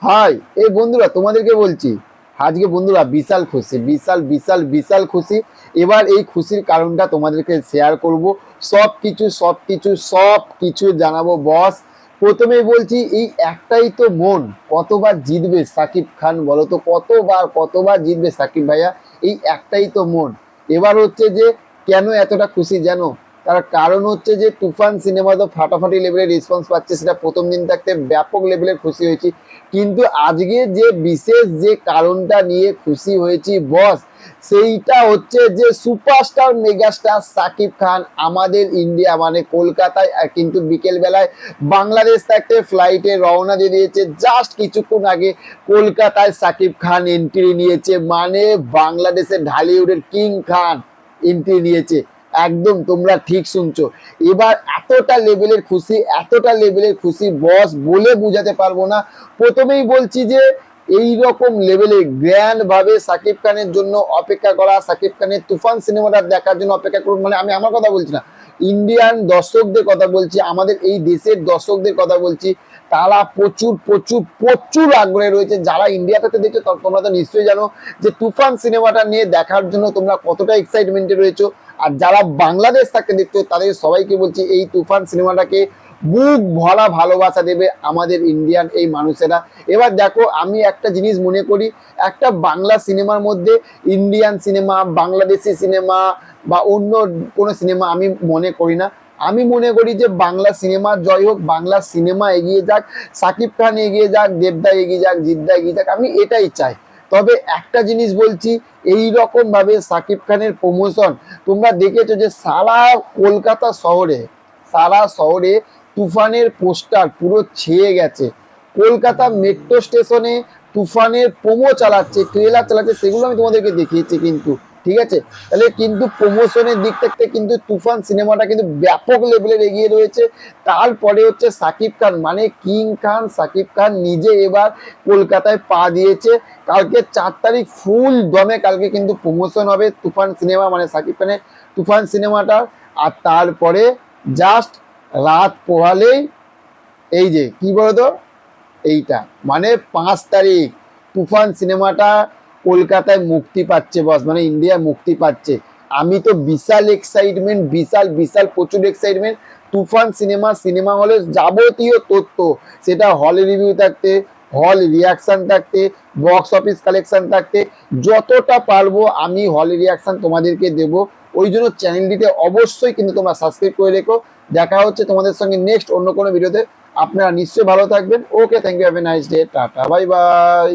High এই বন্ধুরা তোমাদেরকে বলছি আজকে বন্ধুরা বিশাল খুশি বিশাল বিশাল বিশাল খুশি। এবার এই খুশির কারণটা তোমাদেরকে শেয়ার করব, সব কিছু জানাবো বস। প্রথমেই বলছি এই একটাই তো মন, কতবার জিতবে সাকিব খান বলো তো, কতবার জিতবে সাকিব ভাইয়া, এই একটাই তো মন। এবার হচ্ছে যে কেন এতটা খুশি জানো? তার কারণ হচ্ছে যে তুফান সিনেমা তো ফাটাফাটি লেভেলের রেসপন্স পাচ্ছে, সেটা প্রথম দিন থাকতে ব্যাপক লেভেলের খুশি হয়েছি। কিন্তু আজকে যে বিশেষ যে কারণটা নিয়ে খুশি হয়েছি বস, সেইটা হচ্ছে যে সুপারস্টার মেগাস্টার সাকিব খান আমাদের ইন্ডিয়া মানে কলকাতায় কিন্তু বিকেল বেলায় বাংলাদেশ থাকতে ফ্লাইটে রওনা দিয়ে দিয়েছে। জাস্ট কিছুক্ষণ আগে কলকাতায় সাকিব খান এন্ট্রি নিয়েছে, মানে বাংলাদেশের ঢালিউডের কিং খান এন্ট্রি নিয়েছে। একদম তোমরা ঠিক শুনছো। এবার এতটা লেভেলের খুশি বস বলে বুঝাতে পারবো না। প্রথমেই বলছি যে এই রকম লেভেলে গ্র্যান্ড ভাবে সাকিব খানের জন্য অপেক্ষা করা, সাকিব খানের তুফান সিনেমাটা দেখার জন্য অপেক্ষা করুন, মানে আমি আমার কথা বলছি না, ইন্ডিয়ান দর্শকদের কথা বলছি, আমাদের এই দেশের দর্শকদের কথা বলছি। তারা প্রচুর প্রচুর প্রচুর আগ্রহে রয়েছে। যারা ইন্ডিয়াটাতে দেখছো তোমরা তো নিশ্চয়ই জানো যে তুফান সিনেমাটা নিয়ে দেখার জন্য তোমরা কতটা এক্সাইটমেন্টে রয়েছো। আর যারা বাংলাদেশ থেকে দেখছো তাদের সবাইকে বলছি এই তুফান সিনেমাটাকে বুক ভরা ভালোবাসা দেবে আমাদের ইন্ডিয়ান এই মানুষেরা। এবার দেখো, আমি একটা জিনিস মনে করি, একটা বাংলা সিনেমার মধ্যে ইন্ডিয়ান সিনেমা, বাংলাদেশি সিনেমা বা অন্য কোনো সিনেমা আমি মনে করি না। আমি মনে করি যে বাংলা সিনেমা জয় হোক, বাংলা সিনেমা এগিয়ে যাক, সাকিব খান এগিয়ে যাক, দেবদা এগিয়ে যাক, জিদ্দা এগিয়ে যাক, আমি এটাই চাই। তবে একটা জিনিস বলছি, এই রকম ভাবে সাকিব খানের প্রমোশন তোমরা দেখেছো যে সারা শহরে তুফানের পোস্টার পুরো ছেয়ে গেছে। কলকাতা মেট্রো স্টেশনে তুফানের প্রোমো চালাচ্ছে, ট্রেলার চালাচ্ছে, সেগুলো আমি তোমাদেরকে দেখিয়েছি কিন্তু। ঠিক আছে, তাহলে কিন্তু প্রমোশনের দিক থেকে কিন্তু তুফান সিনেমাটা কিন্তু ব্যাপক লেভেলের এগিয়ে রয়েছে। তারপরে হচ্ছে সাকিব খান মানে কিং খান, সাকিব খান নিজে এবার কলকাতায় পা দিয়েছে। কালকে 4 তারিখ ফুল দমে কালকে কিন্তু প্রমোশন হবে তুফান সিনেমা মানে সাকিব খানের তুফান সিনেমাটা। আর তারপরে জাস্ট রাত পোহালেই এই যে কি বলতো, এইটা মানে 5 তারিখ তুফান সিনেমাটা কলকাতায় মুক্তি পাচ্ছে বস, মানে ইন্ডিয়া মুক্তি পাচ্ছে। আমি তো বিশাল এক্সাইটমেন্ট, বিশাল বিশাল প্রচুর এক্সাইটমেন্ট। তুফান সিনেমা হলে যাবতীয় তথ্য, সেটা হল রিভিউ থাকতে, হল রিয়াকশন থাকতে, বক্স অফিস কালেকশন থাকতে, যতটা পারবো আমি হল রিয়াকশন তোমাদেরকে দেব। ওই জন্য চ্যানেলটিতে অবশ্যই কিন্তু তোমরা সাবস্ক্রাইব করে রেখো। দেখা হচ্ছে তোমাদের সঙ্গে নেক্সট অন্য কোনো ভিডিওতে। আপনারা নিশ্চয়ই ভালো থাকবেন। Okay, thank you, have a nice day, tata, bye by.